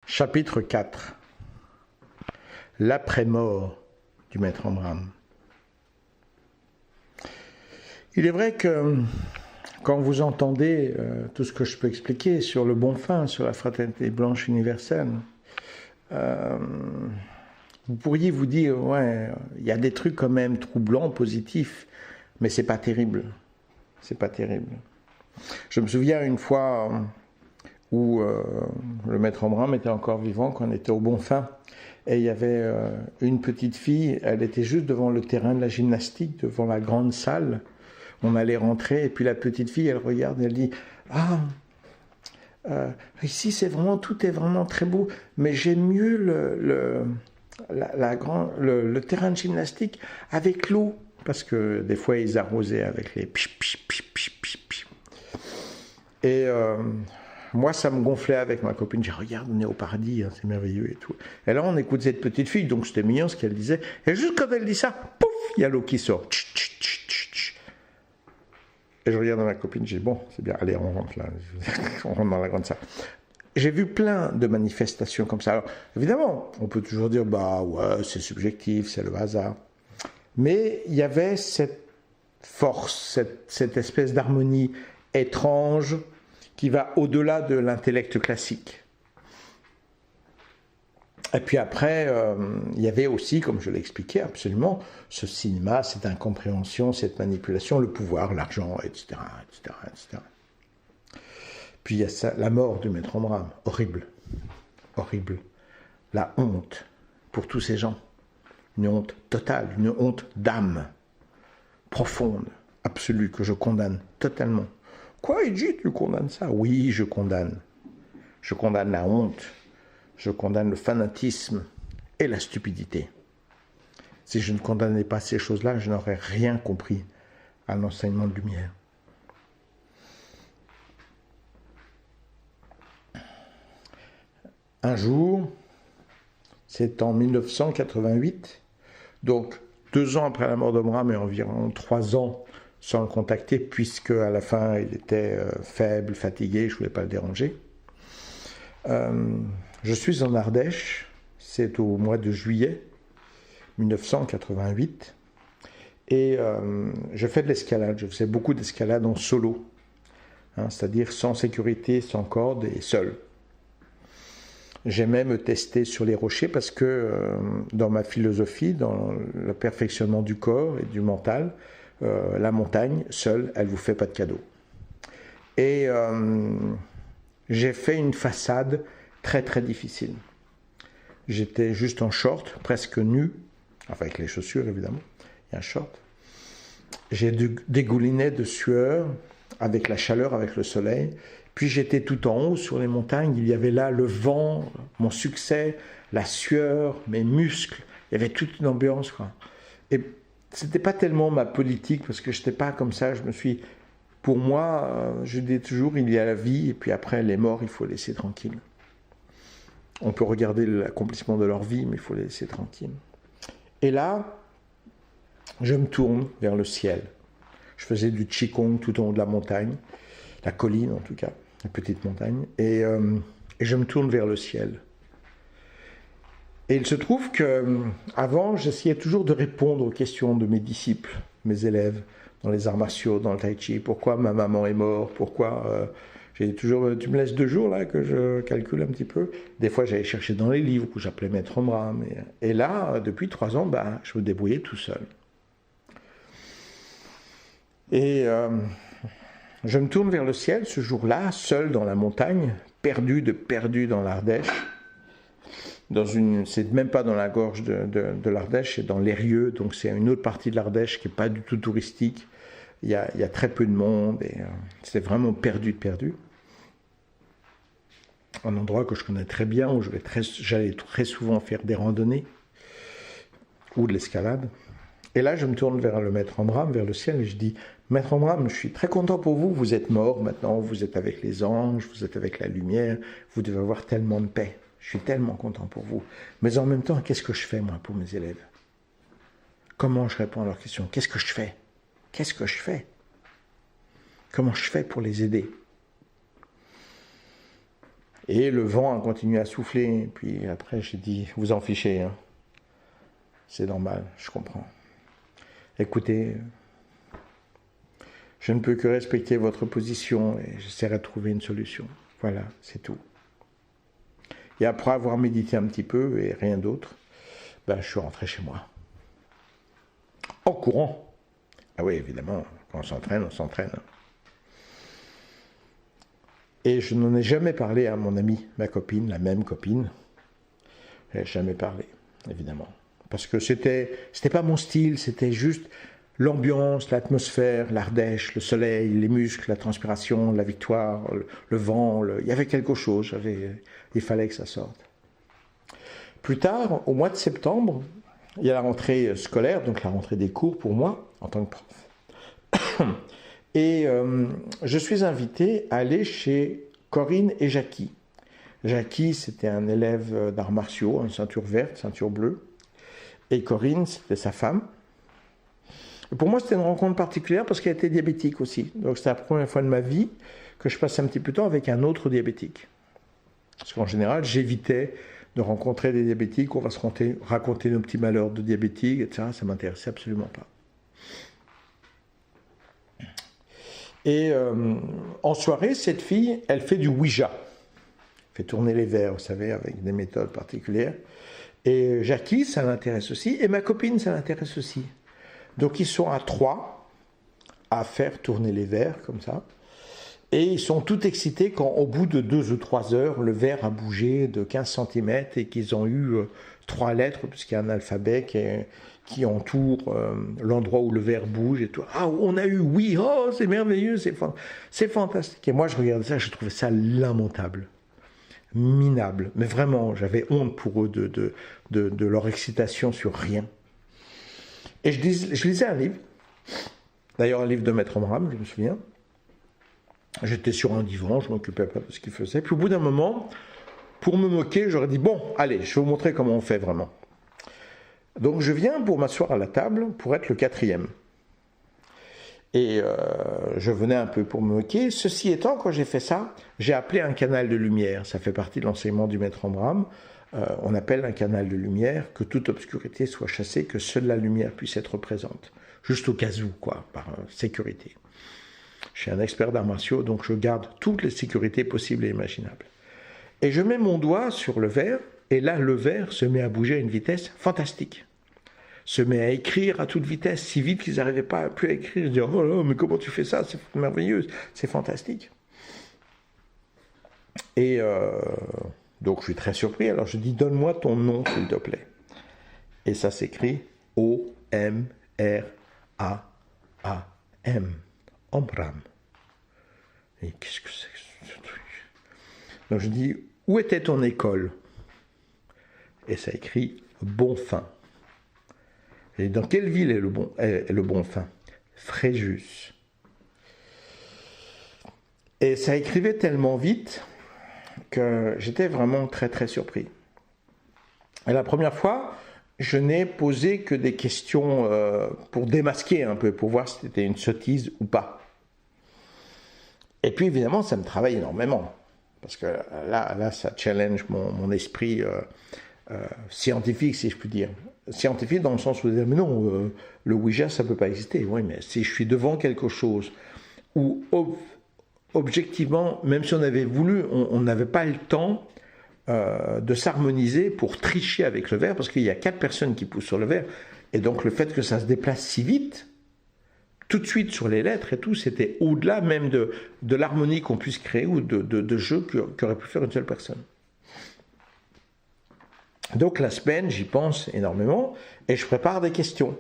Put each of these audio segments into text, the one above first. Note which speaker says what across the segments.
Speaker 1: Chapitre 4. L'après-mort du maître Omram. Il est vrai que quand vous entendez tout ce que je peux expliquer sur le bon fin, sur la fraternité blanche universelle, vous pourriez vous dire, ouais, il y a des trucs quand même troublants, positifs, mais c'est pas terrible. C'est pas terrible. Je me souviens une fois où le maître Omram était encore vivant, quand on était au bon fin, et il y avait une petite fille, elle était juste devant le terrain de la gymnastique, devant la grande salle. On allait rentrer, et puis la petite fille, elle regarde, elle dit « Ah, ici c'est vraiment, tout est vraiment très beau, mais j'aime mieux le terrain de gymnastique avec l'eau. » Parce que des fois, ils arrosaient avec les pich, pich, pich, pich, pich, pich. Et moi, ça me gonflait avec ma copine. J'ai dit, regarde, on est au paradis, hein, c'est merveilleux et tout. Et là, on écoute cette petite fille, donc c'était mignon ce qu'elle disait. Et juste quand elle dit ça, pouf, il y a l'eau qui sort. Et je regarde ma copine, je dis, bon, c'est bien, allez, on rentre là. On rentre dans la grande salle. J'ai vu plein de manifestations comme ça. Alors, évidemment, on peut toujours dire, bah ouais, c'est subjectif, c'est le hasard. Mais il y avait cette force, cette espèce d'harmonie étrange qui va au-delà de l'intellect classique. Et puis après, il y avait aussi, comme je l'ai expliqué absolument, ce cinéma, cette incompréhension, cette manipulation, le pouvoir, l'argent, etc., etc., etc. Puis il y a ça, la mort du maître Omram, horrible, horrible. La honte pour tous ces gens, une honte totale, une honte d'âme, profonde, absolue, que je condamne totalement. Quoi, Edgy, tu condamnes ça? Oui, je condamne. Je condamne la honte. Je condamne le fanatisme et la stupidité. Si je ne condamnais pas ces choses-là, je n'aurais rien compris à l'enseignement de lumière. Un jour, c'est en 1988, donc 2 ans après la mort d'Omram et environ 3 ans sans le contacter, puisque à la fin il était faible, fatigué, je ne voulais pas le déranger. Je suis en Ardèche, c'est au mois de juillet 1988, et je fais de l'escalade. Je faisais beaucoup d'escalade en solo, hein, c'est-à-dire sans sécurité, sans corde et seul. J'aimais me tester sur les rochers parce que dans ma philosophie, dans le perfectionnement du corps et du mental, la montagne, seule, elle ne vous fait pas de cadeau. Et j'ai fait une façade très très difficile. J'étais juste en short, presque nu, enfin avec les chaussures évidemment, et un short. J'ai dégouliné de sueur avec la chaleur, avec le soleil. Puis j'étais tout en haut sur les montagnes, il y avait là le vent, mon succès, la sueur, mes muscles, il y avait toute une ambiance, quoi. Et c'était pas tellement ma politique, parce que j'étais pas comme ça, pour moi, je dis toujours, il y a la vie, et puis après, les morts, il faut laisser tranquille. On peut regarder l'accomplissement de leur vie, mais il faut les laisser tranquille. Et là, je me tourne vers le ciel. Je faisais du qigong tout en haut de la montagne, la colline en tout cas, la petite montagne, et je me tourne vers le ciel. Et il se trouve qu'avant, j'essayais toujours de répondre aux questions de mes disciples, mes élèves, dans les arts martiaux, dans le tai chi. Pourquoi ma maman est morte? Pourquoi j'ai toujours, tu me laisses 2 jours là que je calcule un petit peu. Des fois, j'allais chercher dans les livres où j'appelais Maître Omram. Et là, depuis 3 ans, je me débrouillais tout seul. Et je me tourne vers le ciel ce jour-là, seul dans la montagne, perdu dans l'Ardèche. C'est même pas dans la gorge de l'Ardèche, c'est dans l'Eyrieux, donc c'est une autre partie de l'Ardèche qui n'est pas du tout touristique. Il y a très peu de monde et c'est vraiment perdu. Un endroit que je connais très bien, où j'allais très souvent faire des randonnées ou de l'escalade. Et là, je me tourne vers le maître Omram, vers le ciel, et je dis, maître Omram, je suis très content pour vous, vous êtes mort maintenant, vous êtes avec les anges, vous êtes avec la lumière, vous devez avoir tellement de paix. Je suis tellement content pour vous. Mais en même temps, qu'est-ce que je fais, moi, pour mes élèves? Comment je réponds à leurs questions? Qu'est-ce que je fais? Qu'est-ce que je fais? Comment je fais pour les aider? Et le vent a continué à souffler. Puis après, j'ai dit, vous en fichez, hein. C'est normal, je comprends. Écoutez, je ne peux que respecter votre position et j'essaierai de trouver une solution. Voilà, c'est tout. Et après avoir médité un petit peu et rien d'autre, ben, je suis rentré chez moi. En courant. Ah oui, évidemment, quand on s'entraîne, on s'entraîne. Et je n'en ai jamais parlé à mon amie, ma copine, la même copine. Je n'ai jamais parlé, évidemment. Parce que c'était pas mon style, c'était juste l'ambiance, l'atmosphère, l'Ardèche, le soleil, les muscles, la transpiration, la victoire, le vent. Il y avait quelque chose, il fallait que ça sorte. Plus tard, au mois de septembre, il y a la rentrée scolaire, donc la rentrée des cours pour moi, en tant que prof. Et je suis invité à aller chez Corinne et Jackie. Jackie, c'était un élève d'arts martiaux, une ceinture verte, ceinture bleue. Et Corinne, c'était sa femme. Et pour moi, c'était une rencontre particulière parce qu'elle était diabétique aussi. Donc c'était la première fois de ma vie que je passais un petit peu de temps avec un autre diabétique. Parce qu'en général, j'évitais de rencontrer des diabétiques, on va se raconter nos petits malheurs de diabétiques, etc. Ça ne m'intéressait absolument pas. Et en soirée, cette fille, elle fait du Ouija. Elle fait tourner les verres, vous savez, avec des méthodes particulières. Et Jackie, ça l'intéresse aussi. Et ma copine, ça l'intéresse aussi. Donc ils sont à 3 à faire tourner les verres comme ça. Et ils sont tout excités quand, au bout de 2 ou 3 heures, le verre a bougé de 15 cm et qu'ils ont eu 3 lettres, puisqu'il y a un alphabet qui entoure l'endroit où le verre bouge et tout. Ah, on a eu oui, oh, c'est merveilleux, c'est fantastique. Et moi, je regardais ça, je trouvais ça lamentable, minable. Mais vraiment, j'avais honte pour eux de leur excitation sur rien. Et je lisais un livre, d'ailleurs un livre de Maître Omram, je me souviens. J'étais sur un divan, je ne m'occupais pas de ce qu'il faisait. Puis au bout d'un moment, pour me moquer, j'aurais dit, bon, allez, je vais vous montrer comment on fait vraiment. Donc je viens pour m'asseoir à la table, pour être le 4e. Et je venais un peu pour me moquer. Ceci étant, quand j'ai fait ça, j'ai appelé un canal de lumière. Ça fait partie de l'enseignement du Maître Omram. On appelle un canal de lumière que toute obscurité soit chassée, que seule la lumière puisse être présente. Juste au cas où, quoi, par sécurité. Je suis un expert d'arts martiaux, donc je garde toutes les sécurités possibles et imaginables. Et je mets mon doigt sur le verre, et là, le verre se met à bouger à une vitesse fantastique. Se met à écrire à toute vitesse, si vite qu'ils n'arrivaient pas plus à écrire. Je dis, oh là, mais comment tu fais ça? C'est merveilleux, c'est fantastique. Et donc je suis très surpris, alors je dis, donne-moi ton nom, s'il te plaît. Et ça s'écrit O-M-R-A-A-M. Omram. Et qu'est-ce que c'est que ce truc? Donc je dis, où était ton école? Et ça écrit Bonfin. Et dans quelle ville est le Bonfin? Fréjus. Et ça écrivait tellement vite que j'étais vraiment très très surpris. Et la première fois, je n'ai posé que des questions pour démasquer un peu, pour voir si c'était une sottise ou pas. Et puis évidemment, ça me travaille énormément, parce que là ça challenge mon esprit scientifique, si je puis dire. Scientifique dans le sens où, mais non, le Ouija, ça ne peut pas exister. Oui, mais si je suis devant quelque chose où, objectivement, même si on avait voulu, on n'avait pas le temps de s'harmoniser pour tricher avec le verre, parce qu'il y a 4 personnes qui poussent sur le verre, et donc le fait que ça se déplace si vite, tout de suite sur les lettres et tout, c'était au-delà même de l'harmonie qu'on puisse créer ou de jeu qu'aurait pu faire une seule personne. Donc la semaine, j'y pense énormément et je prépare des questions.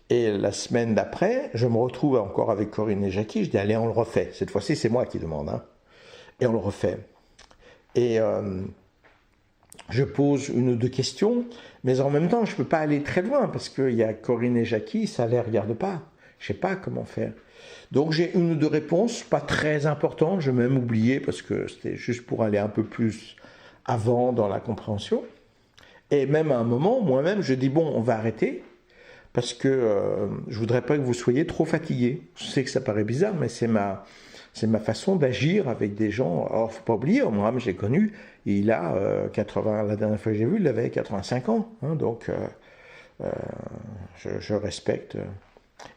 Speaker 1: Et la semaine d'après, je me retrouve encore avec Corinne et Jackie, je dis allez, on le refait. Cette fois-ci, c'est moi qui demande, hein. Et on le refait. Et je pose 1 ou 2 questions, mais en même temps, je ne peux pas aller très loin, parce qu'il y a Corinne et Jackie, ça ne les regarde pas. Je ne sais pas comment faire. Donc j'ai 1 ou 2 réponses, pas très importantes, je vais même oublier, parce que c'était juste pour aller un peu plus avant dans la compréhension. Et même à un moment, moi-même, je dis, bon, on va arrêter, parce que je ne voudrais pas que vous soyez trop fatigués. Je sais que ça paraît bizarre, mais c'est c'est ma façon d'agir avec des gens. Alors, faut pas oublier, moi, je l'ai connu, il a 80, la dernière fois que j'ai vu, il avait 85 ans. Hein, donc, je respecte.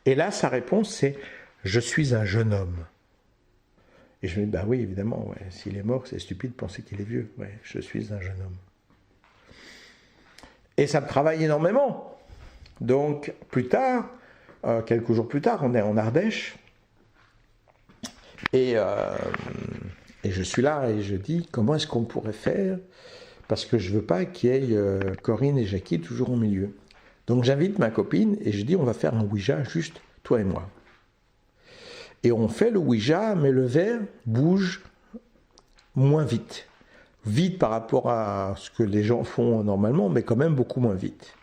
Speaker 1: Et là, sa réponse, c'est « Je suis un jeune homme ». Et je me dis, bah oui, évidemment, ouais, s'il est mort, c'est stupide de penser qu'il est vieux. Ouais, je suis un jeune homme. Et ça me travaille énormément. Donc, plus tard, quelques jours plus tard, on est en Ardèche. Et je suis là et je dis, comment est-ce qu'on pourrait faire? Parce que je ne veux pas qu'il y ait Corinne et Jackie toujours au milieu. Donc j'invite ma copine et je dis, on va faire un Ouija, juste toi et moi. Et on fait le Ouija, mais le verre bouge moins vite. Vite par rapport à ce que les gens font normalement, mais quand même beaucoup moins vite.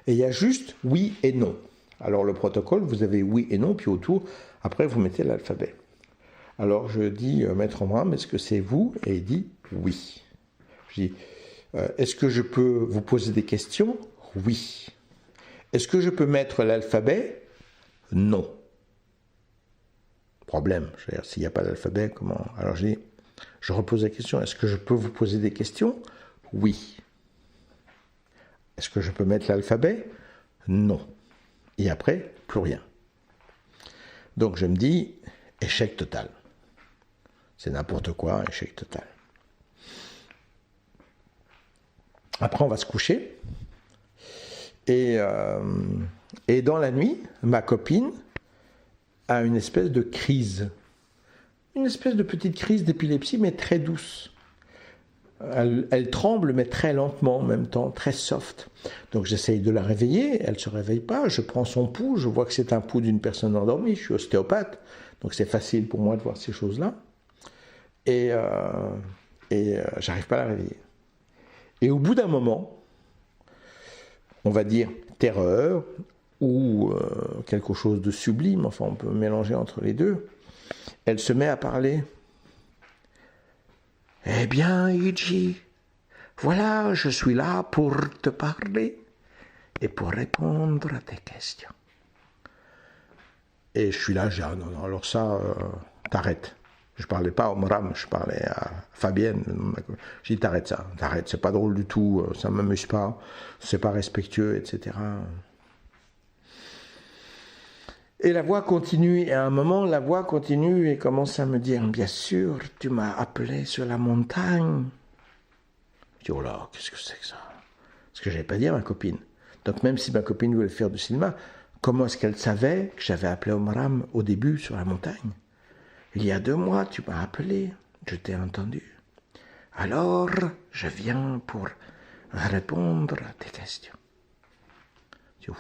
Speaker 1: Et il y a juste oui et non. Alors le protocole, vous avez oui et non, puis autour, après vous mettez l'alphabet. Alors je dis, Maître Omram, est-ce que c'est vous? Et il dit oui. Je dis, est-ce que je peux vous poser des questions? Oui. Est-ce que je peux mettre l'alphabet? Non. Problème, je veux dire, s'il n'y a pas d'alphabet, comment? Alors je repose la question, est-ce que je peux vous poser des questions? Oui. Est-ce que je peux mettre l'alphabet? Non. Et après, plus rien. Donc je me dis, échec total. C'est n'importe quoi, échec total. Après, on va se coucher. Et dans la nuit, ma copine a une espèce de crise. Une espèce de petite crise d'épilepsie, mais très douce. Elle tremble, mais très lentement en même temps, très soft. Donc j'essaye de la réveiller, elle ne se réveille pas, je prends son pouls, je vois que c'est un pouls d'une personne endormie, je suis ostéopathe, donc c'est facile pour moi de voir ces choses-là. Et j'arrive pas à la réveiller. Et au bout d'un moment, on va dire terreur, ou quelque chose de sublime, enfin on peut mélanger entre les deux, elle se met à parler. Eh bien, Yuji, voilà, je suis là pour te parler et pour répondre à tes questions. Et je suis là, je dis, ah non, alors ça, t'arrêtes. Je ne parlais pas à Omram, je parlais à Fabienne. J'ai dit, t'arrêtes ça, t'arrêtes, c'est pas drôle du tout, ça ne m'amuse pas, c'est pas respectueux, etc. Et la voix continue, et à un moment, la voix continue et commence à me dire, bien sûr, tu m'as appelé sur la montagne. Je dis, oh là, qu'est-ce que c'est que ça? Ce que je n'avais pas dit à ma copine. Donc même si ma copine voulait faire du cinéma, comment est-ce qu'elle savait que j'avais appelé Omram au début sur la montagne? Il y a 2 mois, tu m'as appelé, je t'ai entendu. Alors, je viens pour répondre à tes questions. Je dis,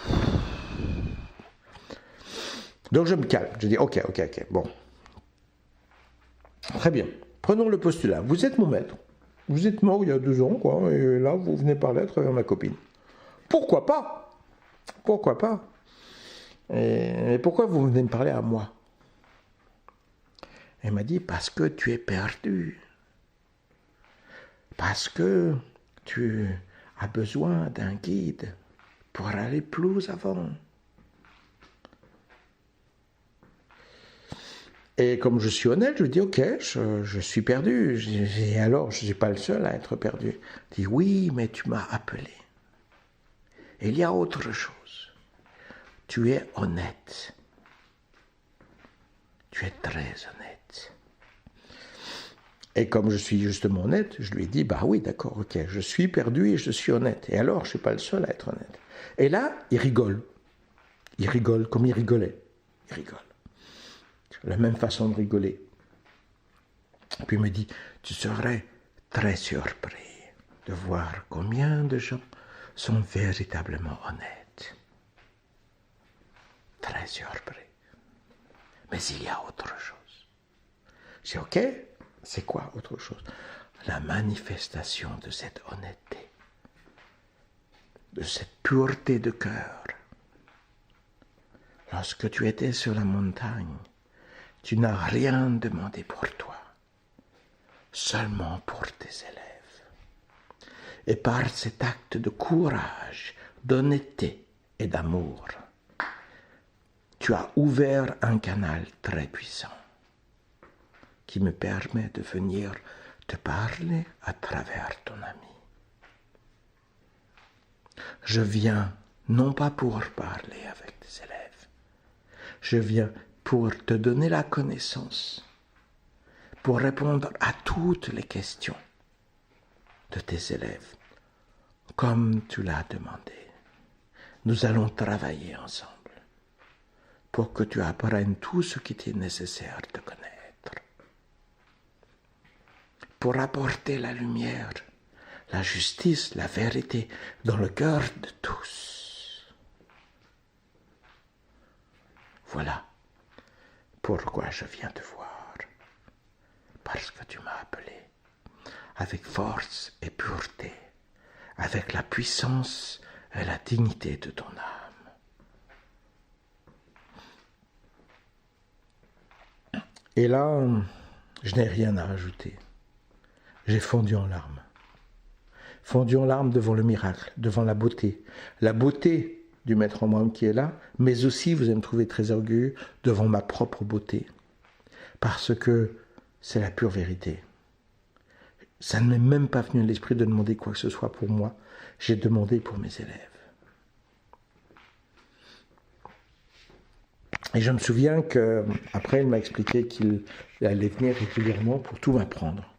Speaker 1: donc je me calme, je dis ok, bon. Très bien, prenons le postulat. Vous êtes mon maître, vous êtes mort il y a 2 ans, quoi, et là vous venez parler à travers ma copine. Pourquoi pas? Pourquoi pas? Et pourquoi vous venez me parler à moi? Elle m'a dit, parce que tu es perdu. Parce que tu as besoin d'un guide pour aller plus avant. Et comme je suis honnête, je dis, ok, je suis perdu. Et alors, je ne suis pas le seul à être perdu. Je dis, oui, mais tu m'as appelé. Et il y a autre chose. Tu es honnête. Tu es très honnête. Et comme je suis justement honnête, je lui ai dit, bah oui, d'accord, ok, je suis perdu et je suis honnête. Et alors, je ne suis pas le seul à être honnête. Et là, il rigole. Il rigole comme il rigolait. Il rigole. La même façon de rigoler. Puis il me dit, tu serais très surpris de voir combien de gens sont véritablement honnêtes. Très surpris. Mais il y a autre chose. Je dis, ok, c'est quoi autre chose? La manifestation de cette honnêteté, de cette pureté de cœur. Lorsque tu étais sur la montagne, tu n'as rien demandé pour toi, seulement pour tes élèves. Et par cet acte de courage, d'honnêteté et d'amour, tu as ouvert un canal très puissant. qui me permet de venir te parler à travers ton ami. Je viens non pas pour parler avec tes élèves, je viens pour te donner la connaissance, pour répondre à toutes les questions de tes élèves, comme tu l'as demandé. Nous allons travailler ensemble pour que tu apprennes tout ce qui est nécessaire de connaître, pour apporter la lumière, la justice, la vérité dans le cœur de tous. Voilà pourquoi je viens te voir, parce que tu m'as appelé avec force et pureté, avec la puissance et la dignité de ton âme. Et là, je n'ai rien à rajouter. J'ai fondu en larmes. Fondu en larmes devant le miracle, devant la beauté du Maître Abraham qui est là, mais aussi, vous allez me trouver très orgueilleux, devant ma propre beauté, parce que c'est la pure vérité. Ça ne m'est même pas venu à l'esprit de demander quoi que ce soit pour moi, j'ai demandé pour mes élèves. Et je me souviens qu'après, il m'a expliqué qu'il allait venir régulièrement pour tout m'apprendre.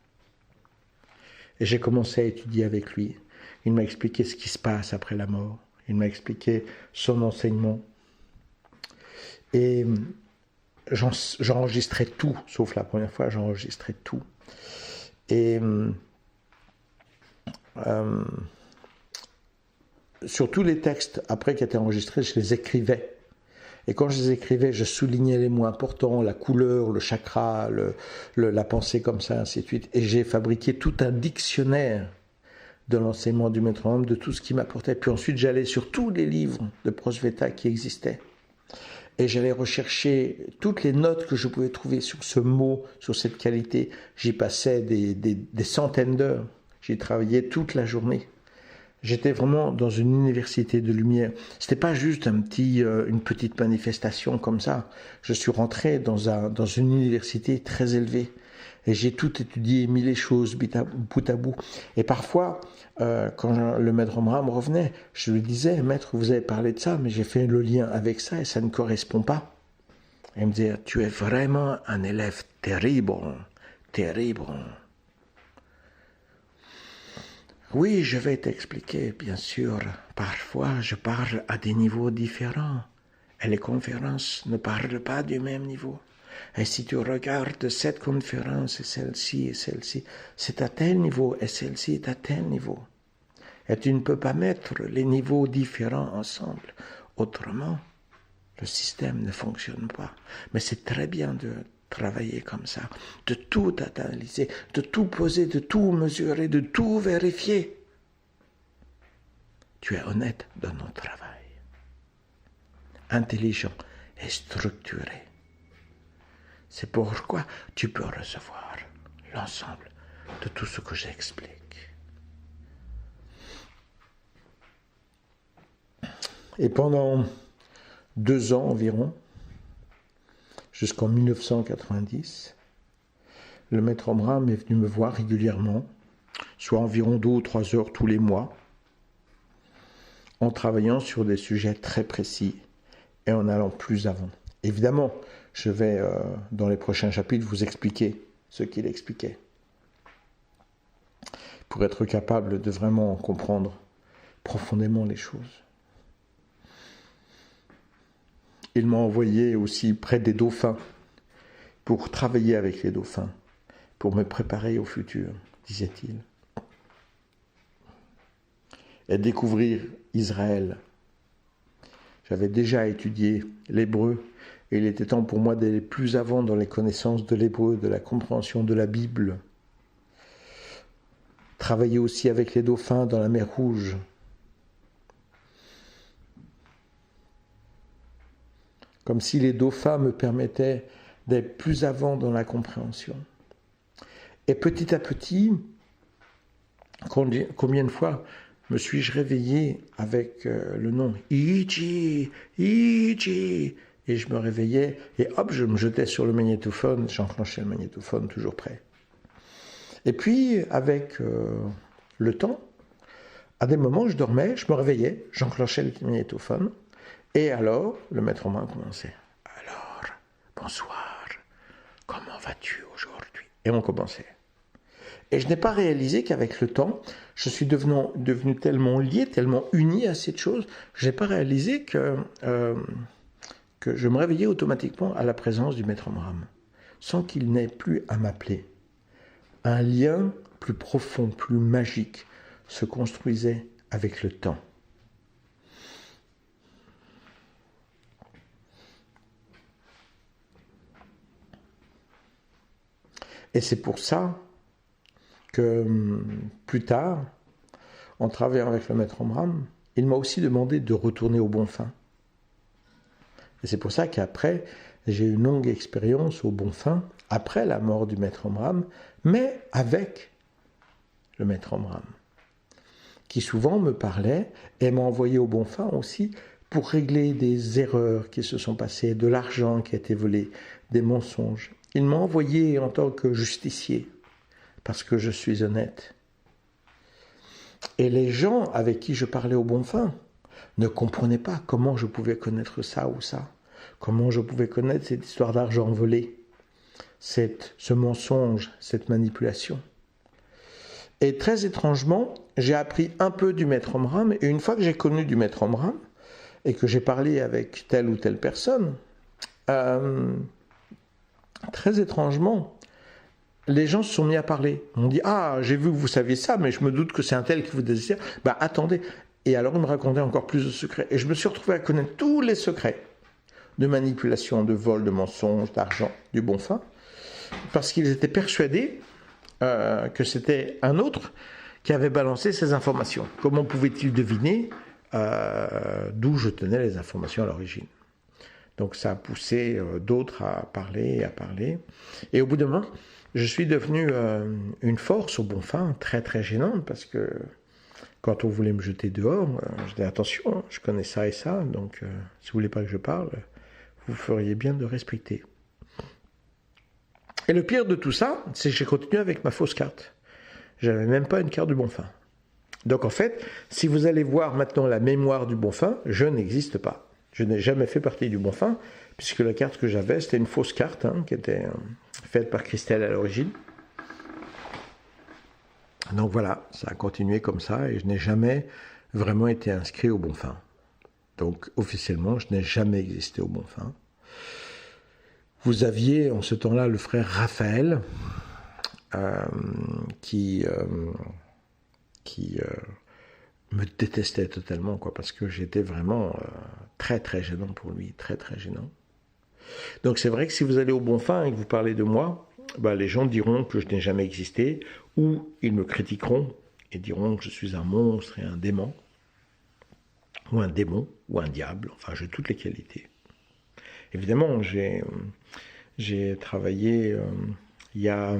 Speaker 1: Et j'ai commencé à étudier avec lui. Il m'a expliqué ce qui se passe après la mort. Il m'a expliqué son enseignement. Et j'enregistrais tout, sauf la première fois, j'enregistrais tout. Et sur tous les textes, après qui étaient enregistrés, je les écrivais. Et quand je les écrivais, je soulignais les mots importants, la couleur, le chakra, la pensée comme ça, ainsi de suite. Et j'ai fabriqué tout un dictionnaire de l'enseignement du Maître Abraham, de tout ce qui m'apportait. Puis ensuite, j'allais sur tous les livres de Prosveta qui existaient. Et j'allais rechercher toutes les notes que je pouvais trouver sur ce mot, sur cette qualité. J'y passais des centaines d'heures. J'y travaillais toute la journée. J'étais vraiment dans une université de lumière. C'était pas juste une petite manifestation comme ça. Je suis rentré dans une université très élevée. Et j'ai tout étudié, mis les choses bout à bout. Et parfois, quand le Maître Abraham revenait, je lui disais, Maître, vous avez parlé de ça, mais j'ai fait le lien avec ça et ça ne correspond pas. Et il me disait, tu es vraiment un élève terrible, terrible. Oui, je vais t'expliquer, bien sûr. Parfois, je parle à des niveaux différents. Et les conférences ne parlent pas du même niveau. Et si tu regardes cette conférence et celle-ci, c'est à tel niveau et celle-ci est à tel niveau. Et tu ne peux pas mettre les niveaux différents ensemble. Autrement, le système ne fonctionne pas. Mais c'est très bien de travailler comme ça, de tout analyser, de tout poser, de tout mesurer, de tout vérifier. Tu es honnête dans ton travail, intelligent et structuré. C'est pourquoi tu peux recevoir l'ensemble de tout ce que j'explique. Et pendant 2 ans environ, jusqu'en 1990, le Maître Abraham est venu me voir régulièrement, soit environ 2 ou 3 heures tous les mois, en travaillant sur des sujets très précis et en allant plus avant. Évidemment, je vais, dans les prochains chapitres, vous expliquer ce qu'il expliquait, pour être capable de vraiment comprendre profondément les choses. Il m'a envoyé aussi près des dauphins pour travailler avec les dauphins, pour me préparer au futur, disait-il. Et découvrir Israël. J'avais déjà étudié l'hébreu et il était temps pour moi d'aller plus avant dans les connaissances de l'hébreu, de la compréhension de la Bible. Travailler aussi avec les dauphins dans la mer Rouge. Comme si les dauphins me permettaient d'être plus avant dans la compréhension. Et petit à petit, combien de fois me suis-je réveillé avec le nom Iji, Iji, et je me réveillais, et hop, je me jetais sur le magnétophone, j'enclenchais le magnétophone, toujours prêt. Et puis, avec le temps, à des moments, je dormais, je me réveillais, j'enclenchais le magnétophone, et alors, le métronome commençait. Alors, bonsoir, comment vas-tu aujourd'hui? Et on commençait. Et je n'ai pas réalisé qu'avec le temps, je suis devenu tellement lié, tellement uni à cette chose, je n'ai pas réalisé que je me réveillais automatiquement à la présence du maître Omram, sans qu'il n'ait plus à m'appeler. Un lien plus profond, plus magique, se construisait avec le temps. Et c'est pour ça que plus tard, en travaillant avec le maître Omram, il m'a aussi demandé de retourner au Bonfim. Et c'est pour ça qu'après, j'ai eu une longue expérience au Bonfim, après la mort du maître Omram, mais avec le maître Omram, qui souvent me parlait et m'a envoyé au Bonfim aussi pour régler des erreurs qui se sont passées, de l'argent qui a été volé, des mensonges. Il m'a envoyé en tant que justicier, parce que je suis honnête. Et les gens avec qui je parlais au Bonfim ne comprenaient pas comment je pouvais connaître ça ou ça, comment je pouvais connaître cette histoire d'argent volé, ce mensonge, cette manipulation. Et très étrangement, j'ai appris un peu du maître Omram, et une fois que j'ai connu du maître Omram, et que j'ai parlé avec telle ou telle personne, très étrangement, les gens se sont mis à parler. On dit « Ah, j'ai vu que vous saviez ça, mais je me doute que c'est un tel qui vous désire. » Bah attendez. Et alors, ils me racontaient encore plus de secrets. Et je me suis retrouvé à connaître tous les secrets de manipulation, de vol, de mensonge, d'argent, du Bonfim, parce qu'ils étaient persuadés que c'était un autre qui avait balancé ces informations. Comment pouvait-il deviner d'où je tenais les informations à l'origine? Donc ça a poussé d'autres à parler, à parler. Et au bout d'un moment, je suis devenu une force au Bonfim, très très gênante, parce que quand on voulait me jeter dehors, je disais attention, je connais ça et ça, donc si vous voulez pas que je parle, vous feriez bien de respecter. Et le pire de tout ça, c'est que j'ai continué avec ma fausse carte. J'avais même pas une carte du Bonfim. Donc en fait, si vous allez voir maintenant la mémoire du Bonfim, je n'existe pas. Je n'ai jamais fait partie du Bonfim, puisque la carte que j'avais, c'était une fausse carte, qui était faite par Christelle à l'origine. Donc voilà, ça a continué comme ça, et je n'ai jamais vraiment été inscrit au Bonfim. Donc officiellement, je n'ai jamais existé au Bonfim. Vous aviez en ce temps-là le frère Raphaël, qui me détestait totalement, parce que j'étais vraiment très très gênant pour lui, très très gênant. Donc c'est vrai que si vous allez au Bonfim et que vous parlez de moi, les gens diront que je n'ai jamais existé, ou ils me critiqueront et diront que je suis un monstre et un démon, ou un démon, ou un diable, enfin j'ai toutes les qualités. Évidemment, j'ai travaillé, il y a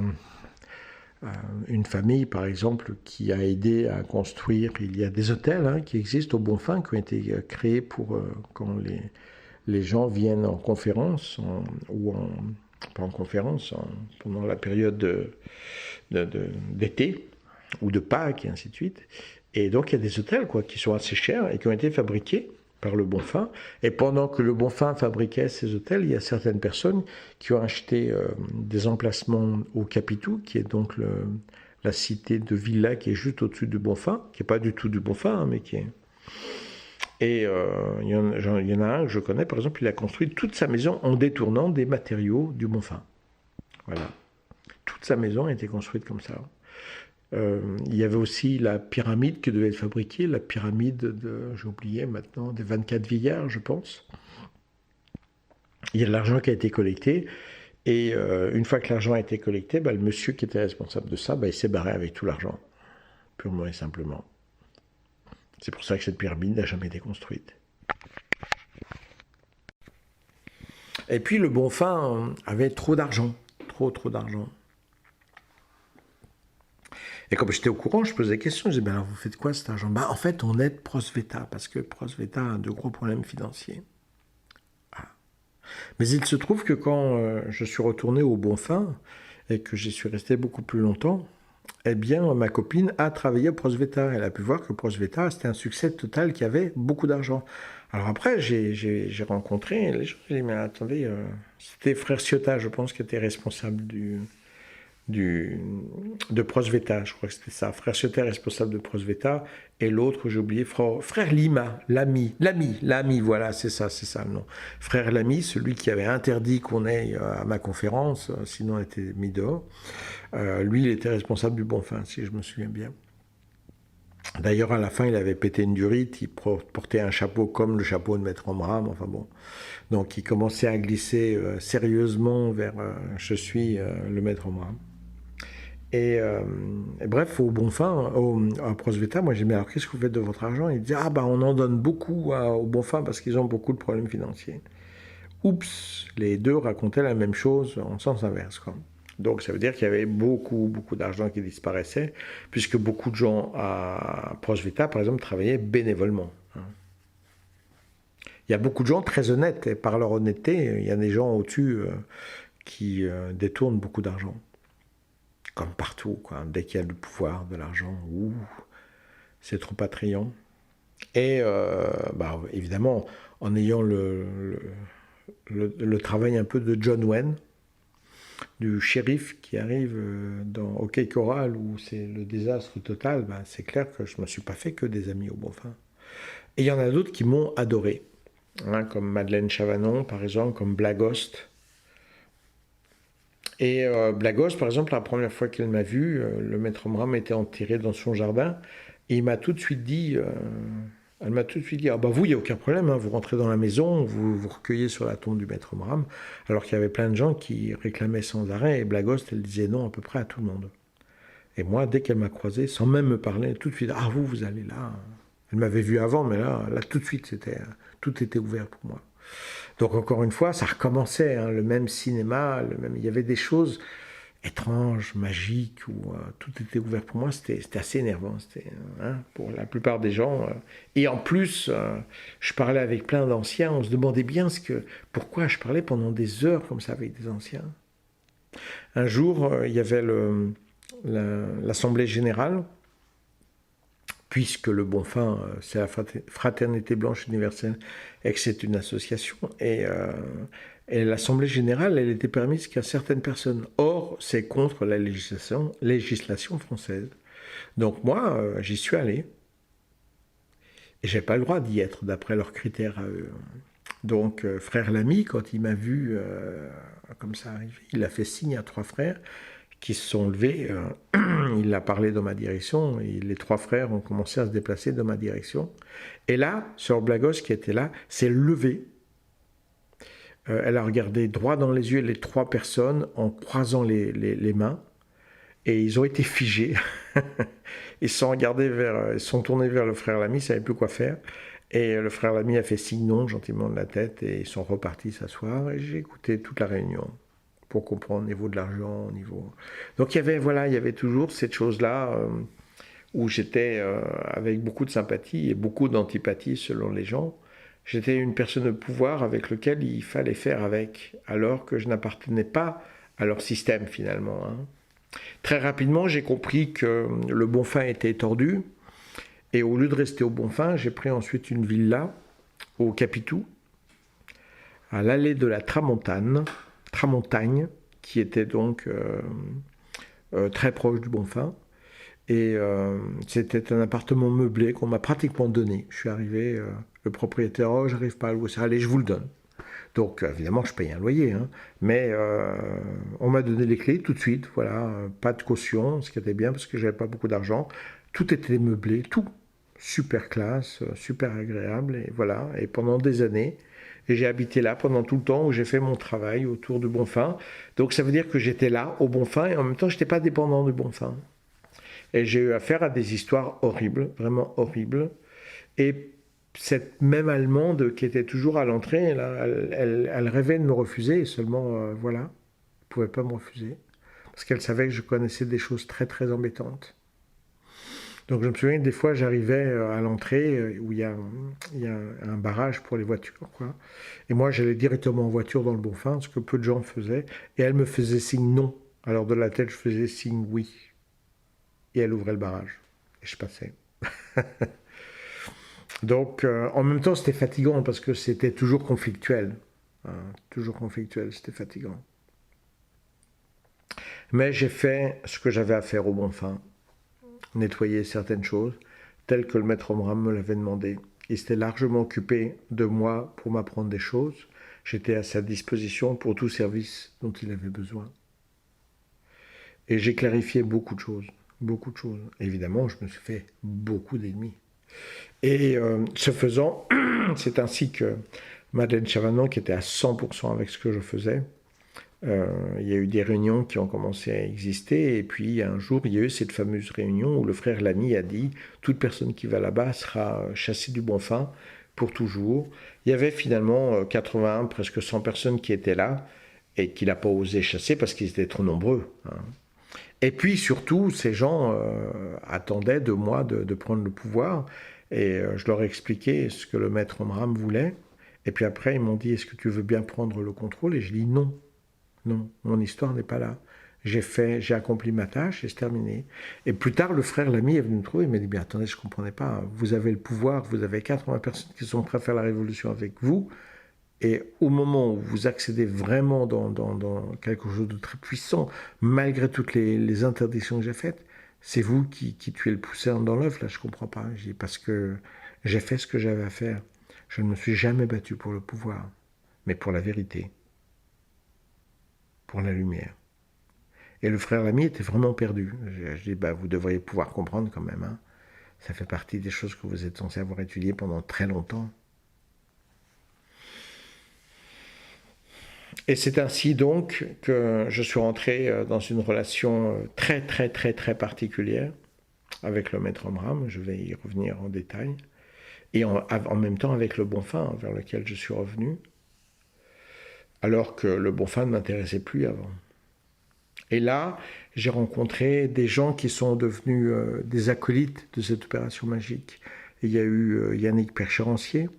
Speaker 1: une famille, par exemple, qui a aidé à construire, il y a des hôtels qui existent au Bonfim, qui ont été créés pour quand les gens viennent en conférence, pas en conférence, pendant la période d'été, ou de Pâques, et ainsi de suite. Et donc il y a des hôtels qui sont assez chers et qui ont été fabriqués par le Bonfim. Et pendant que le Bonfim fabriquait ces hôtels, il y a certaines personnes qui ont acheté des emplacements au Capitou, qui est donc la cité de villa qui est juste au-dessus du Bonfim, qui n'est pas du tout du Bonfim, mais qui est... Et il y en a un que je connais, par exemple, il a construit toute sa maison en détournant des matériaux du Bonfim. Voilà. Toute sa maison a été construite comme ça. Il y avait aussi la pyramide qui devait être fabriquée, la pyramide j'ai oublié maintenant, des 24 vieillards, je pense. Il y a de l'argent qui a été collecté, et une fois que l'argent a été collecté, le monsieur qui était responsable de ça, il s'est barré avec tout l'argent, purement et simplement. C'est pour ça que cette pyramide n'a jamais été construite. Et puis le Bonfim avait trop d'argent, trop d'argent. Et comme j'étais au courant, je posais des questions. Je disais, alors vous faites quoi cet argent? En fait, on aide Prosveta, parce que Prosveta a de gros problèmes financiers. Ah. Mais il se trouve que quand je suis retourné au Bonfin et que j'y suis resté beaucoup plus longtemps, eh bien, ma copine a travaillé au Prosveta. Elle a pu voir que Prosveta, c'était un succès total, qui avait beaucoup d'argent. Alors après, j'ai rencontré les gens, j'ai dit, mais attendez, c'était Frère Ciotat, je pense, qui était responsable de Prosveta, je crois que c'était ça. Frère Ciotat responsable de Prosveta, et l'autre, j'ai oublié, frère Lima, l'ami, voilà, c'est ça le nom. Frère Lamy, celui qui avait interdit qu'on aille à ma conférence, sinon on était mis dehors. Lui, il était responsable du Bonfin, si je me souviens bien. D'ailleurs, à la fin, il avait pété une durite, il portait un chapeau comme le chapeau de Maître Omram, enfin bon. Donc, il commençait à glisser sérieusement vers je suis le Maître Omram. Et bref, au Bonfin, à Prosveta, moi j'ai dit, mais alors qu'est-ce que vous faites de votre argent? Il dit, ah bah on en donne beaucoup au Bonfin parce qu'ils ont beaucoup de problèmes financiers. Oups, les deux racontaient la même chose en sens inverse, quoi. Donc ça veut dire qu'il y avait beaucoup d'argent qui disparaissait, puisque beaucoup de gens à Prosveta, par exemple, travaillaient bénévolement. Il y a beaucoup de gens très honnêtes, et par leur honnêteté, il y a des gens au-dessus qui détournent beaucoup d'argent. Comme partout, quoi. Dès qu'il y a du pouvoir, de l'argent, c'est trop attrayant. Et bah, évidemment, en ayant le travail un peu de John Wayne, du shérif qui arrive dans OK Corral, où c'est le désastre total, ben, c'est clair que je ne me suis pas fait que des amis au Bonfin. Et il y en a d'autres qui m'ont adoré, hein, comme Madeleine Chavanon, par exemple, comme Blagost. Et Blagost, par exemple, la première fois qu'elle m'a vu, le Maître Omram était enterré dans son jardin, et il m'a tout de suite dit... elle m'a tout de suite dit, ah bah vous, il n'y a aucun problème, hein, vous rentrez dans la maison, vous vous recueillez sur la tombe du Maître Omram, alors qu'il y avait plein de gens qui réclamaient sans arrêt, et Blagost, elle disait non à peu près à tout le monde. Et moi, dès qu'elle m'a croisé, sans même me parler, tout de suite, ah vous allez là. Elle m'avait vu avant, mais là tout de suite, tout était ouvert pour moi. Donc encore une fois, ça recommençait, hein, le même cinéma, il y avait des choses étranges, magiques, où tout était ouvert pour moi. C'était assez énervant, hein, pour la plupart des gens. Et en plus, je parlais avec plein d'anciens, on se demandait bien pourquoi je parlais pendant des heures comme ça avec des anciens. Un jour, il y avait l'Assemblée Générale, puisque le Bonfin, c'est la Fraternité Blanche Universelle, et que c'est une association, et l'Assemblée Générale, elle était permise qu'à certaines personnes. Or, c'est contre la législation française. Donc moi, j'y suis allé, et j'ai pas le droit d'y être, d'après leurs critères à eux. Donc, frère Lamy, quand il m'a vu comme ça arriver, il a fait signe à 3 frères, qui se sont levés, il a parlé dans ma direction, et les 3 frères ont commencé à se déplacer dans ma direction. Et là, Sœur Blagos, qui était là, s'est levée. Elle a regardé droit dans les yeux les 3 personnes en croisant les mains, et ils ont été figés. Ils se sont tournés vers le frère Lamy, ils ne savaient plus quoi faire. Et le frère Lamy a fait signe non, gentiment de la tête, et ils sont repartis s'asseoir, et j'ai écouté toute la réunion pour comprendre au niveau de l'argent, au niveau... Donc il y avait toujours cette chose-là où j'étais avec beaucoup de sympathie et beaucoup d'antipathie selon les gens. J'étais une personne de pouvoir avec lequel il fallait faire avec, alors que je n'appartenais pas à leur système finalement. Hein. Très rapidement, j'ai compris que le Bonfin était tordu, et au lieu de rester au Bonfin, j'ai pris ensuite une villa au Capitou, à l'allée de la Tramontagne, qui était donc très proche du Bonfin. Et c'était un appartement meublé qu'on m'a pratiquement donné. Je suis arrivé, le propriétaire, oh, j'arrive pas à louer ça, allez, je vous le donne. Donc évidemment, je paye un loyer, hein, mais on m'a donné les clés tout de suite, voilà, pas de caution, ce qui était bien parce que j'avais pas beaucoup d'argent. Tout était meublé, tout super classe, super agréable, et voilà. Et pendant des années, et j'ai habité là pendant tout le temps où j'ai fait mon travail autour du Bonfin. Donc ça veut dire que j'étais là, au Bonfin, et en même temps, je n'étais pas dépendant du Bonfin. Et j'ai eu affaire à des histoires horribles, vraiment horribles. Et cette même Allemande qui était toujours à l'entrée, elle rêvait de me refuser, et seulement, voilà, elle ne pouvait pas me refuser. Parce qu'elle savait que je connaissais des choses très très embêtantes. Donc je me souviens que des fois j'arrivais à l'entrée où il y a un barrage pour les voitures, quoi. Et moi j'allais directement en voiture dans le Bonfin, ce que peu de gens faisaient. Et elle me faisait signe non. Alors de la tête je faisais signe oui. Et elle ouvrait le barrage. Et je passais. Donc en même temps c'était fatigant parce que c'était toujours conflictuel. Hein, toujours conflictuel, c'était fatigant. Mais j'ai fait ce que j'avais à faire au Bonfin. Nettoyer certaines choses, telles que le maître Omram me l'avait demandé. Il s'était largement occupé de moi pour m'apprendre des choses. J'étais à sa disposition pour tout service dont il avait besoin. Et j'ai clarifié beaucoup de choses. Beaucoup de choses. Évidemment, je me suis fait beaucoup d'ennemis. Et ce faisant, c'est ainsi que Madeleine Chavanon, qui était à 100% avec ce que je faisais, il y a eu des réunions qui ont commencé à exister, et puis un jour, il y a eu cette fameuse réunion où le frère Lamy a dit « Toute personne qui va là-bas sera chassée du Bonfin pour toujours ». Il y avait finalement 80, presque 100 personnes qui étaient là, et qu'il n'a pas osé chasser parce qu'ils étaient trop nombreux. Hein. Et puis surtout, ces gens attendaient de moi de prendre le pouvoir, et je leur ai expliqué ce que le maître Omram voulait, et puis après, ils m'ont dit « Est-ce que tu veux bien prendre le contrôle ?» Et je dis « Non. Non, mon histoire n'est pas là. J'ai accompli ma tâche et c'est terminé. » Et plus tard, le frère Lamy est venu me trouver. Il m'a dit, mais attendez, je ne comprenais pas. Vous avez le pouvoir, vous avez 80 personnes qui sont prêtes à faire la révolution avec vous. Et au moment où vous accédez vraiment dans quelque chose de très puissant, malgré toutes les interdictions que j'ai faites, c'est vous qui tuez le poussin dans l'œuf. Là, je ne comprends pas. Je dis, parce que j'ai fait ce que j'avais à faire. Je ne me suis jamais battu pour le pouvoir, mais pour la vérité. Pour la lumière. Et le frère Lamy était vraiment perdu. Je dis, bah, vous devriez pouvoir comprendre quand même. Hein. Ça fait partie des choses que vous êtes censé avoir étudiées pendant très longtemps. Et c'est ainsi donc que je suis rentré dans une relation très très très très particulière avec le maître Omram. Je vais y revenir en détail. Et en même temps avec le Bonfin vers lequel je suis revenu. Alors que le Bonfin ne m'intéressait plus avant. Et là, j'ai rencontré des gens qui sont devenus des acolytes de cette opération magique. Et il y a eu Yannick Percherancier,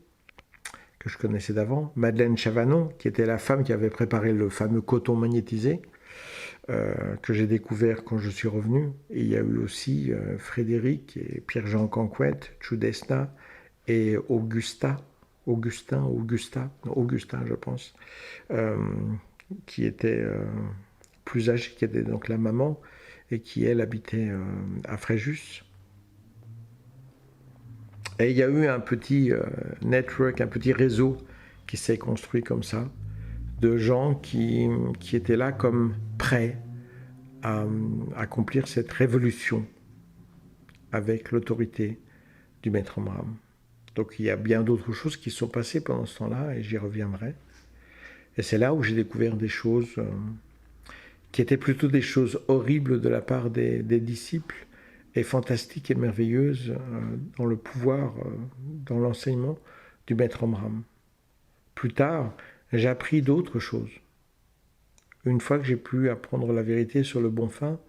Speaker 1: que je connaissais d'avant, Madeleine Chavanon, qui était la femme qui avait préparé le fameux coton magnétisé, que j'ai découvert quand je suis revenu. Et il y a eu aussi Frédéric et Pierre-Jean Canquette, Chudesna et Augustin, je pense, qui était plus âgée, qui était donc la maman, et qui, elle, habitait à Fréjus. Et il y a eu un petit network, un petit réseau qui s'est construit comme ça, de gens qui étaient là comme prêts à accomplir cette révolution avec l'autorité du maître Omram. Donc il y a bien d'autres choses qui sont passées pendant ce temps-là, et j'y reviendrai. Et c'est là où j'ai découvert des choses qui étaient plutôt des choses horribles de la part des disciples, et fantastiques et merveilleuses dans le pouvoir, dans l'enseignement du maître Omram. Plus tard, j'ai appris d'autres choses. Une fois que j'ai pu apprendre la vérité sur le Bonfin,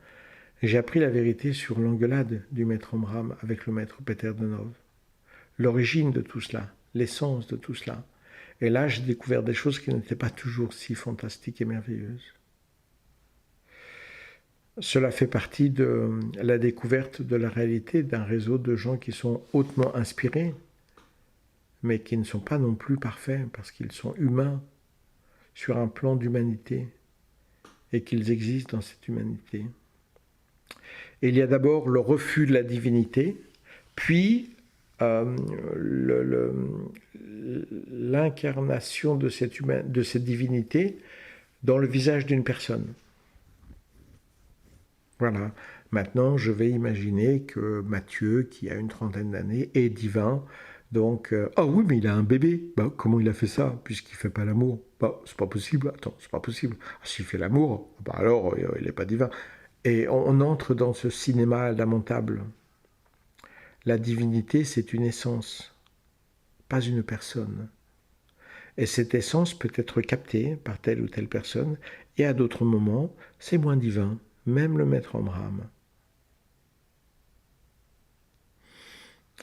Speaker 1: j'ai appris la vérité sur l'engueulade du maître Omram avec le maître Peter Denov. L'origine de tout cela, l'essence de tout cela. Et là, j'ai découvert des choses qui n'étaient pas toujours si fantastiques et merveilleuses. Cela fait partie de la découverte de la réalité d'un réseau de gens qui sont hautement inspirés, mais qui ne sont pas non plus parfaits, parce qu'ils sont humains sur un plan d'humanité, et qu'ils existent dans cette humanité. Et il y a d'abord le refus de la divinité, puis l'incarnation de cette divinité dans le visage d'une personne. Voilà. Maintenant, je vais imaginer que Matthieu, qui a une trentaine d'années, est divin. Donc, ah oui, mais il a un bébé. Bah, comment il a fait ça, puisqu'il ne fait pas l'amour? Bah, c'est pas possible. Attends, c'est pas possible. Ah, s'il fait l'amour, bah alors, il n'est pas divin. Et on entre dans ce cinéma lamentable. La divinité, c'est une essence, pas une personne. Et cette essence peut être captée par telle ou telle personne, et à d'autres moments, c'est moins divin. Même le maître Omram.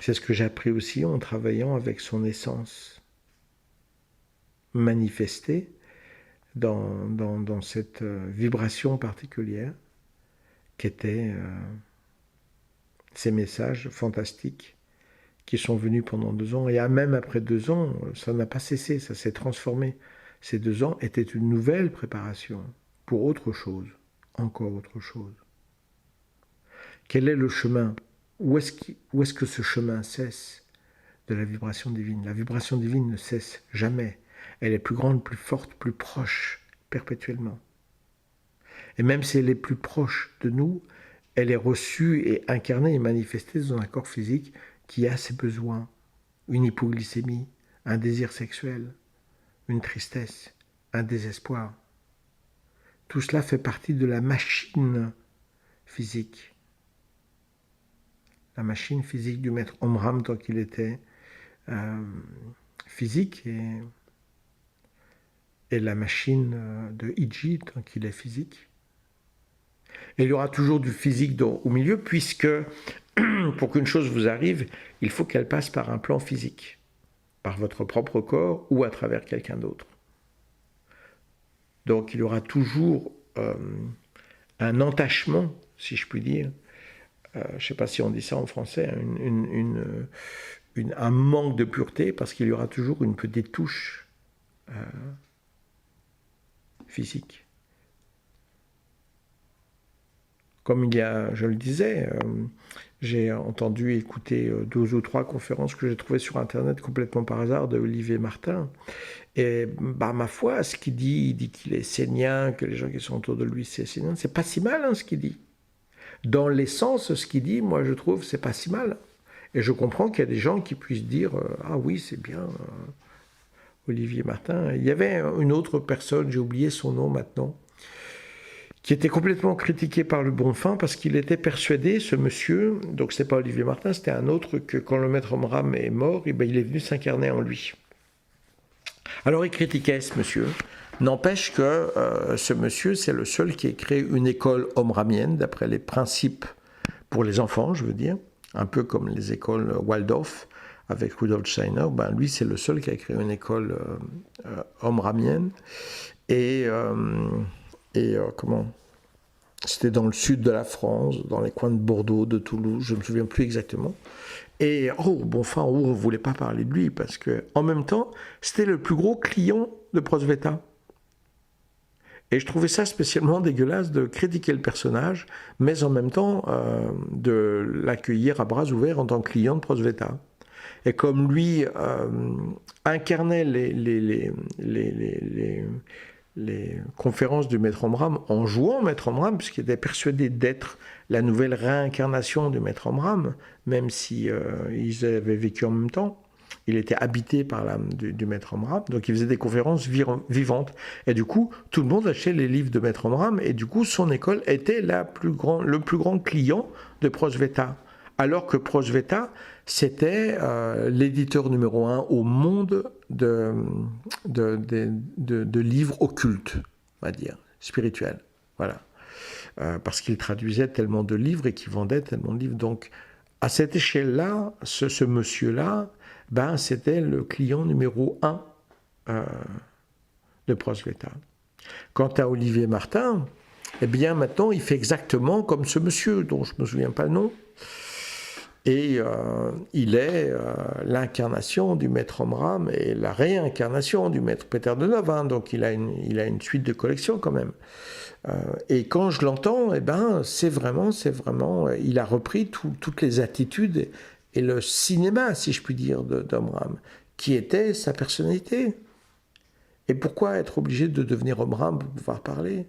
Speaker 1: C'est ce que j'ai appris aussi en travaillant avec son essence manifestée dans cette vibration particulière qu'étaient ces messages fantastiques qui sont venus pendant 2 ans. Et même après 2 ans, ça n'a pas cessé, ça s'est transformé. Ces 2 ans étaient une nouvelle préparation pour autre chose, encore autre chose. Quel est le chemin? Où est-ce que ce chemin cesse de la vibration divine? La vibration divine ne cesse jamais. Elle est plus grande, plus forte, plus proche, perpétuellement. Et même si elle est plus proche de nous, elle est reçue et incarnée et manifestée dans un corps physique qui a ses besoins. Une hypoglycémie, un désir sexuel, une tristesse, un désespoir. Tout cela fait partie de la machine physique. La machine physique du maître Omram tant qu'il était physique et la machine de Iji tant qu'il est physique. Et il y aura toujours du physique au milieu puisque pour qu'une chose vous arrive, il faut qu'elle passe par un plan physique, par votre propre corps ou à travers quelqu'un d'autre. Donc il y aura toujours un entachement, si je puis dire, je ne sais pas si on dit ça en français, un manque de pureté, parce qu'il y aura toujours une petite touche physique. Comme il y a, je le disais, j'ai entendu écouter 2 ou 3 conférences que j'ai trouvées sur Internet complètement par hasard de Olivier Martin. Et ma foi, ce qu'il dit, il dit qu'il est sénien, que les gens qui sont autour de lui, c'est sénien. C'est pas si mal ce qu'il dit. Dans l'essence, ce qu'il dit, moi je trouve, c'est pas si mal. Et je comprends qu'il y a des gens qui puissent dire ah oui, c'est bien, Olivier Martin. Il y avait une autre personne, j'ai oublié son nom maintenant, qui était complètement critiqué par le bon fin parce qu'il était persuadé, ce monsieur, donc c'est pas Olivier Martin, c'était un autre, que quand le maître Omram est mort, il est venu s'incarner en lui. Alors il critiquait ce monsieur. N'empêche que ce monsieur, c'est le seul qui ait créé une école omramienne, d'après les principes pour les enfants, je veux dire, un peu comme les écoles Waldorf avec Rudolf Steiner. Lui, c'est le seul qui a créé une école omramienne. Comment? C'était dans le sud de la France, dans les coins de Bordeaux, de Toulouse, je ne me souviens plus exactement. Et on ne voulait pas parler de lui, parce qu'en même temps, c'était le plus gros client de Prosveta. Et je trouvais ça spécialement dégueulasse de critiquer le personnage, mais en même temps de l'accueillir à bras ouverts en tant que client de Prosveta. Et comme lui incarnait les conférences du Maître Omram en jouant Maître Omram, puisqu'il était persuadé d'être la nouvelle réincarnation du Maître Omram, même si ils avaient vécu en même temps. Il était habité par l'âme du Maître Omram, donc il faisait des conférences vivantes. Et du coup, tout le monde achetait les livres de Maître Omram, et du coup, son école était le plus grand client de Prosveta. Alors que Prosveta, c'était l'éditeur numéro 1 au monde de livres occultes, on va dire, spirituels. Voilà. Parce qu'il traduisait tellement de livres et qu'il vendait tellement de livres. Donc, à cette échelle-là, ce monsieur-là, c'était le client numéro 1 de Prosveta. Quant à Olivier Martin, eh bien maintenant il fait exactement comme ce monsieur dont je ne me souviens pas le nom. Et il est l'incarnation du Maître Omram et la réincarnation du Maître Peter de Nov. Donc il a une suite de collections quand même. Et quand je l'entends, c'est vraiment, il a repris toutes les attitudes et le cinéma, si je puis dire, d'Omram, qui était sa personnalité. Et pourquoi être obligé de devenir Omram pour pouvoir parler?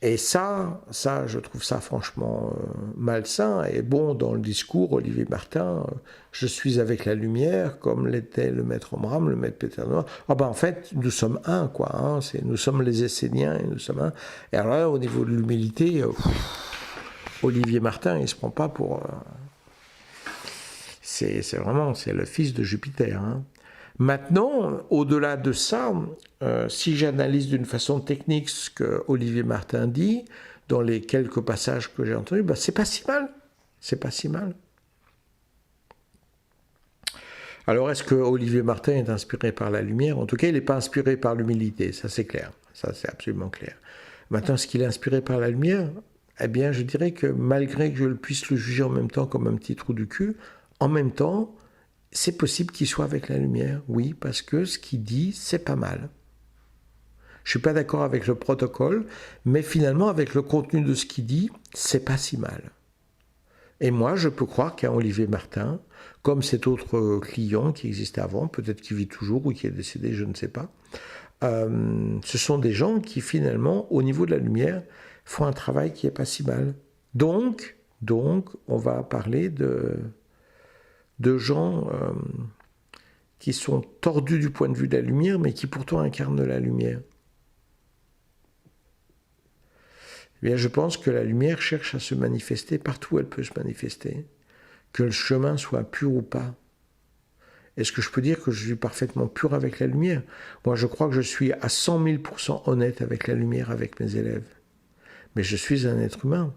Speaker 1: Et ça, je trouve ça franchement malsain. Et bon, dans le discours, Olivier Martin, je suis avec la lumière, comme l'était le Maître Omram, le Maître Peter Noir. En fait, nous sommes un, quoi. Hein, nous sommes les Esséniens et nous sommes un. Et alors là, au niveau de l'humilité, Olivier Martin, il ne se prend pas pour... c'est le fils de Jupiter. Hein. Maintenant, au-delà de ça, si j'analyse d'une façon technique ce que Olivier Martin dit, dans les quelques passages que j'ai entendus, c'est pas si mal. C'est pas si mal. Alors, est-ce que Olivier Martin est inspiré par la lumière? En tout cas, il n'est pas inspiré par l'humilité, ça c'est clair. Ça, c'est absolument clair. Maintenant, est-ce qu'il est inspiré par la lumière? Eh bien, je dirais que malgré que je puisse le juger en même temps comme un petit trou du cul, en même temps, c'est possible qu'il soit avec la lumière, oui, parce que ce qu'il dit, c'est pas mal. Je ne suis pas d'accord avec le protocole, mais finalement, avec le contenu de ce qu'il dit, c'est pas si mal. Et moi, je peux croire qu'un Olivier Martin, comme cet autre client qui existait avant, peut-être qu'il vit toujours ou qui est décédé, je ne sais pas, ce sont des gens qui finalement, au niveau de la lumière, font un travail qui n'est pas si mal. Donc, on va parler de gens qui sont tordus du point de vue de la lumière, mais qui pourtant incarnent la lumière. Eh bien, je pense que la lumière cherche à se manifester partout où elle peut se manifester, que le chemin soit pur ou pas. Est-ce que je peux dire que je suis parfaitement pur avec la lumière? Moi, je crois que je suis à 100 000% honnête avec la lumière, avec mes élèves. Mais je suis un être humain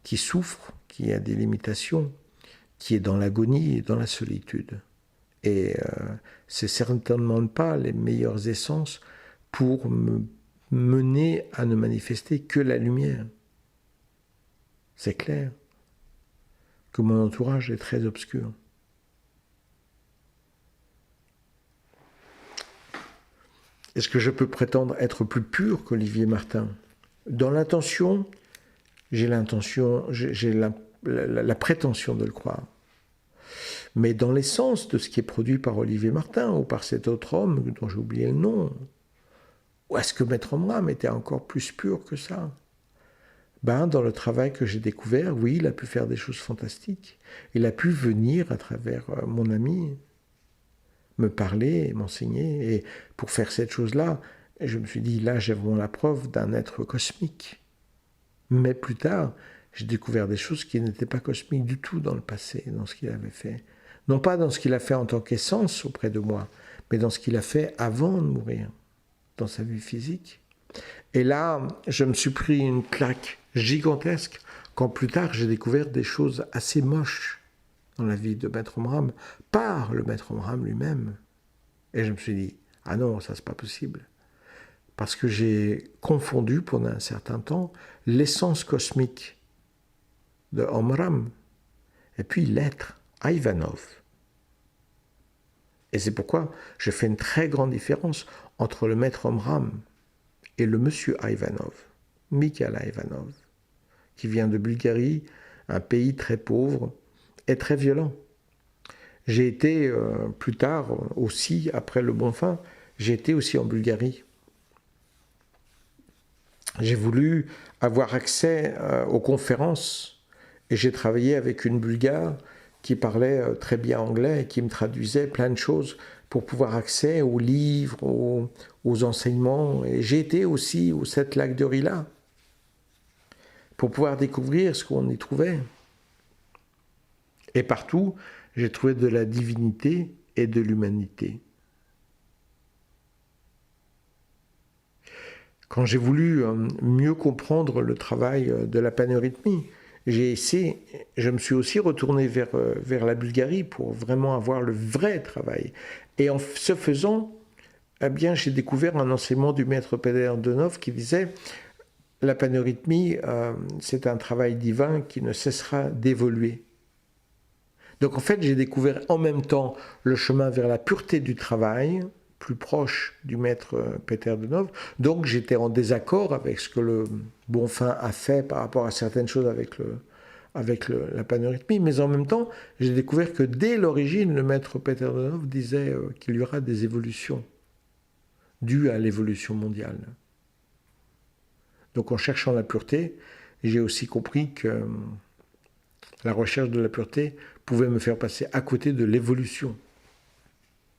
Speaker 1: qui souffre, qui a des limitations, qui est dans l'agonie et dans la solitude. Et c'est certainement pas les meilleures essences pour me mener à ne manifester que la lumière. C'est clair que mon entourage est très obscur. Est-ce que je peux prétendre être plus pur qu'Olivier Martin? Dans l'intention, j'ai la prétention de le croire. Mais dans l'essence de ce qui est produit par Olivier Martin ou par cet autre homme dont j'ai oublié le nom, ou est-ce que Maître Omram était encore plus pur que ça? Dans le travail que j'ai découvert, oui, il a pu faire des choses fantastiques. Il a pu venir à travers mon ami, me parler, m'enseigner. Et pour faire cette chose-là, je me suis dit, là, j'ai vraiment la preuve d'un être cosmique. Mais plus tard, j'ai découvert des choses qui n'étaient pas cosmiques du tout dans le passé, dans ce qu'il avait fait. Non pas dans ce qu'il a fait en tant qu'essence auprès de moi, mais dans ce qu'il a fait avant de mourir, dans sa vie physique. Et là, je me suis pris une claque gigantesque quand plus tard j'ai découvert des choses assez moches dans la vie de Maître Omram, par le Maître Omram lui-même. Et je me suis dit, ah non, ça c'est pas possible. Parce que j'ai confondu pendant un certain temps l'essence cosmique de Omram et puis l'être Ivanov. Et c'est pourquoi je fais une très grande différence entre le Maître Omram et le monsieur Ivanov, Mikhail Ivanov, qui vient de Bulgarie, un pays très pauvre et très violent. J'ai été plus tard aussi, après le Bonfim, j'ai été aussi en Bulgarie. J'ai voulu avoir accès aux conférences et j'ai travaillé avec une Bulgare qui parlait très bien anglais et qui me traduisait plein de choses pour pouvoir accès aux livres, aux enseignements. Et j'ai été aussi au 7 lacs de Rila pour pouvoir découvrir ce qu'on y trouvait. Et partout, j'ai trouvé de la divinité et de l'humanité. Quand j'ai voulu mieux comprendre le travail de la paneurythmie, je me suis aussi retourné vers la Bulgarie pour vraiment avoir le vrai travail. Et en ce faisant, eh bien, j'ai découvert un enseignement du maître Peter Donov qui disait la paneurythmie, c'est un travail divin qui ne cessera d'évoluer. Donc en fait, j'ai découvert en même temps le chemin vers la pureté du travail, plus proche du maître Peter Donov. Donc j'étais en désaccord avec ce que le Bonfim a fait par rapport à certaines choses avec la paneurythmie, mais en même temps, j'ai découvert que dès l'origine, le maître Peter Donov disait qu'il y aura des évolutions dues à l'évolution mondiale. Donc en cherchant la pureté, j'ai aussi compris que la recherche de la pureté pouvait me faire passer à côté de l'évolution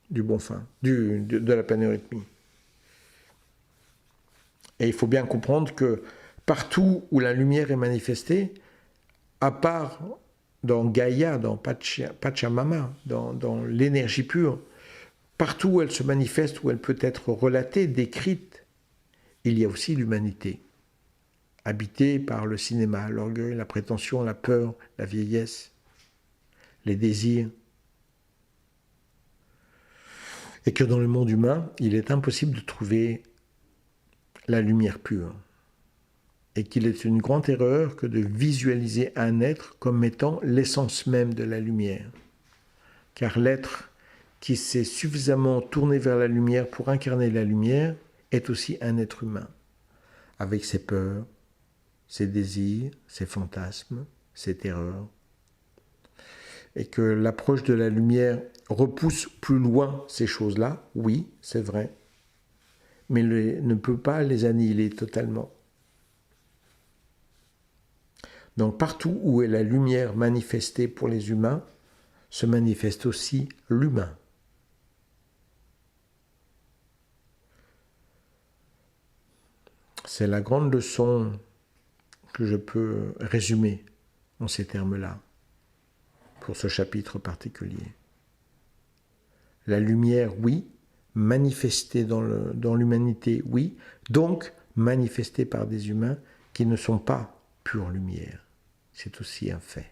Speaker 1: du Bonfim, de la paneurythmie. Et il faut bien comprendre que partout où la lumière est manifestée, à part dans Gaïa, dans Pachamama, dans l'énergie pure, partout où elle se manifeste, où elle peut être relatée, décrite, il y a aussi l'humanité, habitée par le cinéma, l'orgueil, la prétention, la peur, la vieillesse, les désirs. Et que dans le monde humain, il est impossible de trouver la lumière pure. Et qu'il est une grande erreur que de visualiser un être comme étant l'essence même de la lumière. Car l'être qui s'est suffisamment tourné vers la lumière pour incarner la lumière est aussi un être humain, avec ses peurs, ses désirs, ses fantasmes, ses terreurs. Et que l'approche de la lumière repousse plus loin ces choses-là, oui, c'est vrai, mais ne peut pas les annihiler totalement. Donc partout où est la lumière manifestée pour les humains, se manifeste aussi l'humain. C'est la grande leçon que je peux résumer en ces termes-là, pour ce chapitre particulier. La lumière, oui, manifestée dans l'humanité, oui, donc manifestée par des humains qui ne sont pas pure lumière. C'est aussi un fait.